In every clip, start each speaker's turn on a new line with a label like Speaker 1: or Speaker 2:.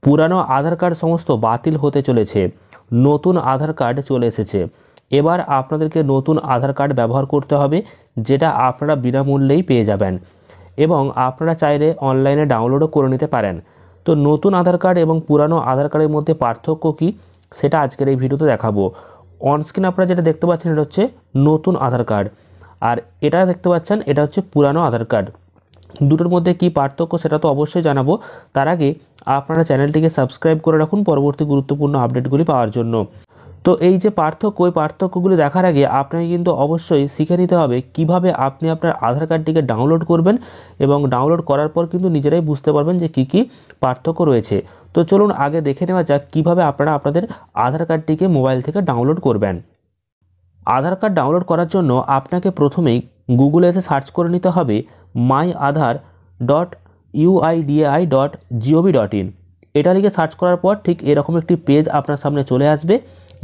Speaker 1: পুরানো আধার কার্ড সমস্ত বাতিল হতে চলেছে, নতুন আধার কার্ড চলে এসেছে। এবার আপনাদেরকে নতুন আধার কার্ড ব্যবহার করতে হবে, যেটা আপনারা বিনামূল্যেই পেয়ে যাবেন এবং আপনারা চাইলে অনলাইনে ডাউনলোডও করে নিতে পারেন। তো নতুন আধার কার্ড এবং পুরানো আধার কার্ডের মধ্যে পার্থক্য কী সেটা আজকের এই ভিডিওতে দেখাবো। অনস্ক্রিন আপনারা যেটা দেখতে পাচ্ছেন এটা হচ্ছে নতুন আধার কার্ড, আর এটা দেখতে পাচ্ছেন এটা হচ্ছে পুরানো আধার কার্ড। দুটোর মধ্যে কি পার্থক্য সেটা তো অবশ্যই জানাবো। তার আগে আপনারা চ্যানেলটিকে সাবস্ক্রাইব করে রাখুন পরবর্তী গুরুত্বপূর্ণ আপডেটগুলি পাওয়ার জন্য। তো এই যে পার্থক্য, ওই পার্থক্যগুলি দেখার আগে আপনাকে কিন্তু অবশ্যই শিখে নিতে হবে কিভাবে আপনি আপনার আধার কার্ডটিকে ডাউনলোড করবেন, এবং ডাউনলোড করার পর কিন্তু নিজেরাই বুঝতে পারবেন যে কী পার্থক্য রয়েছে। তো চলুন আগে দেখে নেওয়া যাক কীভাবে আপনারা আপনাদের আধার কার্ডটিকে মোবাইল থেকে ডাউনলোড করবেন। আধার কার্ড ডাউনলোড করার জন্য আপনাকে প্রথমেই গুগলে এসে সার্চ করে নিতে হবে myAadhar.uidi.gov.in। এটা লিখে সার্চ করার পর ঠিক এরকম একটি পেজ আপনার সামনে চলে আসবে,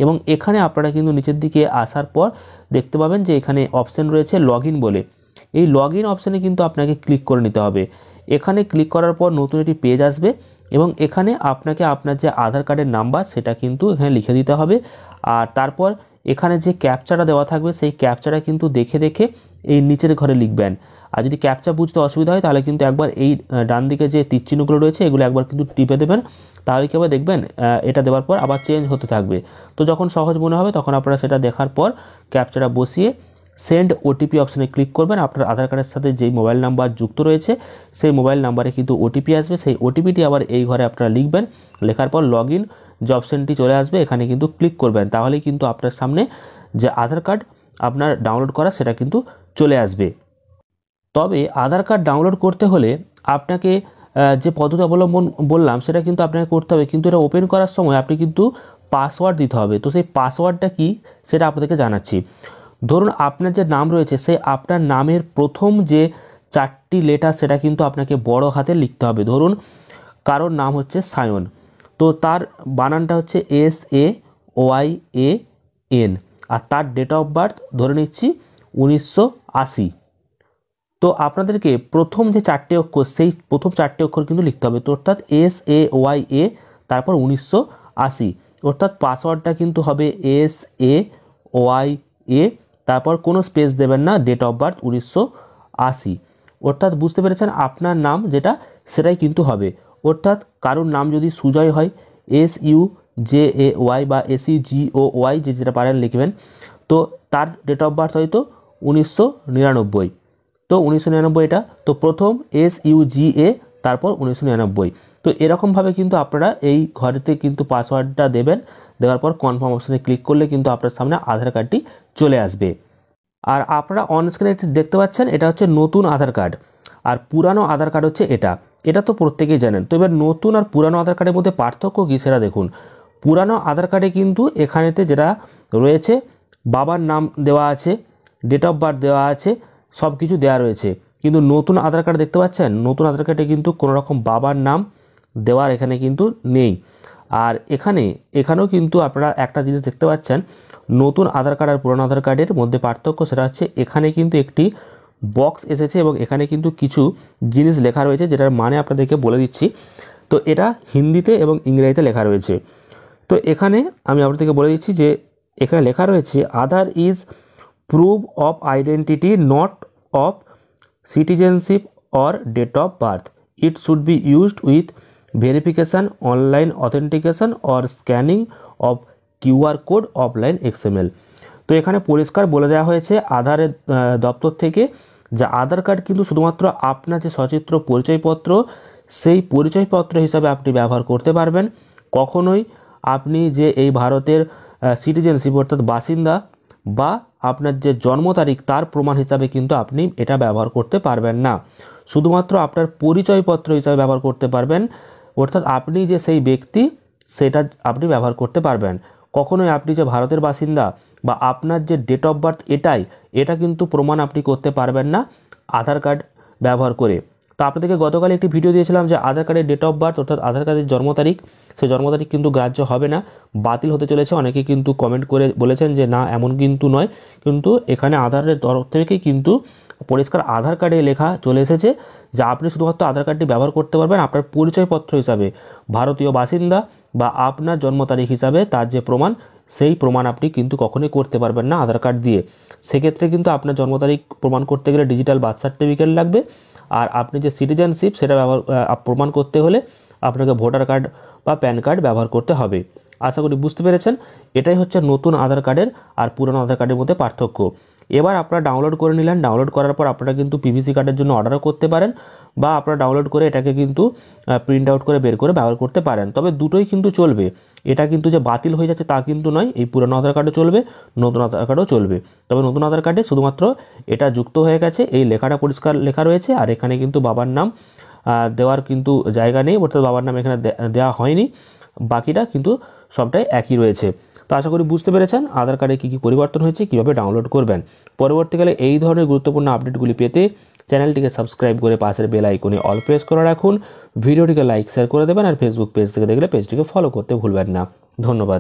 Speaker 1: এবং এখানে আপনারা কিন্তু নিচের দিকে আসার পর দেখতে পাবেন যে এখানে অপশান রয়েছে লগ ইন বলে। এই লগ ইন অপশানে কিন্তু আপনাকে ক্লিক করে নিতে হবে। এখানে ক্লিক করার পর নতুন একটি পেজ আসবে, এবং এখানে আপনাকে আপনার যে আধার কার্ডের নাম্বার সেটা কিন্তু এখানে লিখে দিতে হবে। আর তারপর এখানে যে ক্যাপচাটা দেওয়া থাকবে সেই ক্যাপচাটা কিন্তু দেখে দেখে এই নিচের ঘরে লিখবেন। আর যদি ক্যাপচা বুঝতে অসুবিধা হয় তাহলে কিন্তু একবার এই ডান দিকে যে তীর চিহ্নগুলো রয়েছে এগুলো একবার কিন্তু টিপে দেবেন, তাহলে কি হবে দেখবেন এটা দেওয়ার পর আবার চেঞ্জ হতে থাকবে। তো যখন সহজ মনে হবে তখন আপনারা সেটা দেখার পর ক্যাপচাটা বসিয়ে সেন্ড ওটিপি অপশানে ক্লিক করবেন। আপনার আধার কার্ডের সাথে যেই মোবাইল নাম্বার যুক্ত রয়েছে সেই মোবাইল নাম্বারে কিন্তু ওটিপি আসবে, সেই ওটিপিটি আবার এই ঘরে আপনারা লিখবেন। লেখার পর লগ ইন যে অপশানটি চলে আসবে এখানে কিন্তু ক্লিক করবেন, তাহলেই কিন্তু আপনার সামনে যে আধার কার্ড আপনার ডাউনলোড করা সেটা কিন্তু চলে আসবে। তবে আধার কার্ড ডাউনলোড করতে হলে আপনাকে যে পদ্ধতি অবলম্বন বললাম সেটা কিন্তু আপনাকে করতে হবে, কিন্তু এটা ওপেন করার সময় আপনি কিন্তু পাসওয়ার্ড দিতে হবে। তো সেই পাসওয়ার্ডটা কি সেটা আপনাদেরকে জানাচ্ছি। ধরুন আপনার যে নাম রয়েছে সেই আপনার নামের প্রথম যে 4টি লেটার সেটা কিন্তু আপনাকে বড় হাতে লিখতে হবে। ধরুন কারোর নাম হচ্ছে সায়ন, তো তার বানানটা হচ্ছে SAYAN, আর তার ডেট অফ বার্থ ধরে নিচ্ছি 1980। তো আপনাদেরকে প্রথম যে 4টে অক্ষর সেই প্রথম 4টে অক্ষর কিন্তু লিখতে হবে, তো অর্থাৎ SAYA তারপর 1980। অর্থাৎ পাসওয়ার্ডটা কিন্তু হবে SAYA তারপর কোনো স্পেস দেবেন না, ডেট অফ বার্থ 1980। অর্থাৎ বুঝতে পেরেছেন আপনার নাম যেটা সেটাই কিন্তু হবে। অর্থাৎ কারোর নাম যদি সুজয় হয় SUJAY বা SEGOY যেটা পারেন লিখবেন, তো তার ডেট অফ বার্থ হয়তো 1999, তো 1999 এটা, তো প্রথম SUGA তারপর 1999। তো এরকমভাবে কিন্তু আপনারা এই ঘরেতে কিন্তু পাসওয়ার্ডটা দেবেন। দেওয়ার পর কনফার্ম অপশানে ক্লিক করলে কিন্তু আপনার সামনে আধার কার্ডটি চলে আসবে। আর আপনারা অন স্ক্রিনে দেখতে পাচ্ছেন এটা হচ্ছে নতুন আধার কার্ড, আর পুরানো আধার কার্ড হচ্ছে এটা। এটা তো প্রত্যেকেই জানেন। তো এবার নতুন আর পুরানো আধার কার্ডের মধ্যে পার্থক্য কী সেটা দেখুন। পুরানো আধার কার্ডে কিন্তু এখানেতে যেটা রয়েছে বাবার নাম দেওয়া আছে, ডেট অফ বার্থ দেওয়া আছে, সব কিছু দেওয়া রয়েছে। কিন্তু নতুন আধার কার্ড দেখতে পাচ্ছেন, নতুন আধার কার্ডে কিন্তু কোনো রকম বাবার নাম দেওয়ার এখানে কিন্তু নেই। আর এখানেও কিন্তু আপনারা একটা জিনিস দেখতে পাচ্ছেন, নতুন আধার কার্ড আর পুরানো আধার কার্ডের মধ্যে পার্থক্য সেটা হচ্ছে এখানে কিন্তু একটি বক্স এসেছে এবং এখানে কিন্তু কিছু জিনিস লেখা রয়েছে যেটার মানে আপনাদেরকে বলে দিচ্ছি। তো এটা হিন্দিতে এবং ইংরেজিতে লেখা রয়েছে। তো এখানে আমি আপনাদেরকে বলে দিচ্ছি যে এখানে লেখা রয়েছে Aadhaar is proof of identity not of citizenship or date of birth. It should be used with verification, online authentication or scanning of QR code offline XML। তো এখানে পরিষ্কার বলে দেওয়া হয়েছে আধারের দপ্তর থেকে যে আধার কার্ড কিন্তু শুধুমাত্র আপনার যে সচিত্র পরিচয়পত্র সেই পরিচয়পত্র হিসাবে আপনি ব্যবহার করতে পারবেন। কখনোই আপনি যে এই ভারতের সিটিজেনশিপ অর্থাৎ বাসিন্দা বা আপনার যে জন্ম তারিখ তার প্রমাণ হিসাবে কিন্তু আপনি এটা ব্যবহার করতে পারবেন না। শুধুমাত্র আপনার পরিচয়পত্র হিসাবে ব্যবহার করতে পারবেন, অর্থাৎ আপনি যে সেই ব্যক্তি সেটা আপনি ব্যবহার করতে পারবেন। কখনোই আপনি যে ভারতের বাসিন্দা বা আপনার যে ডেট অফ বার্থ এটা কিন্তু প্রমাণ আপনি করতে পারবেন না আধার কার্ড ব্যবহার করে। তো আপনাদেরকে গতকাল একটি ভিডিও দিয়েছিলাম যে আধার কার্ডের ডেট অফ বার্থ অর্থাৎ আধার কার্ডের জন্ম তারিখ, সেই জন্ম তারিখ কিন্তু গ্রাহ্য হবে না, বাতিল হতে চলেছে। অনেকে কিন্তু কমেন্ট করে বলেছেন যে না এমন কিন্তু নয়, কিন্তু এখানে আধারের তরফ থেকে কিন্তু পরিষ্কার আধার কার্ডে লেখা চলে এসেছে যে আপনি শুধুমাত্র আধার কার্ডটি ব্যবহার করতে পারবেন আপনার পরিচয়পত্র হিসাবে, ভারতীয় বাসিন্দা বা আপনার জন্ম তারিখ হিসাবে তার যে প্রমাণ, সেই প্রমাণ আপনি কিন্তু কখনোই করতে পারবেন না আধার কার্ড দিয়ে। সেক্ষেত্রে কিন্তু আপনার জন্ম তারিখ প্রমাণ করতে গেলে ডিজিটাল বার্থ সার্টিফিকেট লাগবে, আর আপনি যে সিটিজেনশিপ সেটা প্রমাণ করতে হলে আপনাকে ভোটার কার্ড বা প্যান কার্ড ব্যবহার করতে হবে। আশা করি বুঝতে পেরেছেন। এটাই হচ্ছে নতুন আধার কার্ডের আর পুরনো আধার কার্ডের মধ্যে পার্থক্য। এবার আপনারা ডাউনলোড করে নিলেন, ডাউনলোড করার পর আপনারা কিন্তু পিভিসি কার্ডের জন্য অর্ডারও করতে পারেন, বা আপনারা ডাউনলোড করে এটাকে কিন্তু প্রিন্ট আউট করে বের করে ব্যবহার করতে পারেন। তবে দুটোই কিন্তু চলবে, এটা কিন্তু যে বাতিল হয়ে যাচ্ছে তা কিন্তু নয়। এই পুরনো আধার কার্ডও চলবে, নতুন আধার কার্ডও চলবে। তবে নতুন আধার কার্ডে শুধুমাত্র এটা যুক্ত হয়ে গেছে, এই লেখাটা পরিষ্কার লেখা রয়েছে, আর এখানে কিন্তু বাবার নাম দেওয়ার কিন্তু জায়গা নেই, অর্থাৎ বাবার নাম এখানে দেওয়া হয়নি। বাকিটা কিন্তু সবটাই একই রয়েছে। তো আশা করি বুঝতে পেরেছেন আধার কার্ডে কী কী পরিবর্তন হয়েছে, কীভাবে ডাউনলোড করবেন। পরবর্তীকালে এই ধরনের গুরুত্বপূর্ণ আপডেটগুলি পেতে চ্যানেলটিকে সাবস্ক্রাইব করে পাশের বেল আইকনে অল প্রেস করে রাখুন। ভিডিওটিকে লাইক শেয়ার করে দেবেন, আর ফেসবুক পেজ থেকে দেখলে পেজটিকে ফলো করতে ভুলবেন না। ধন্যবাদ।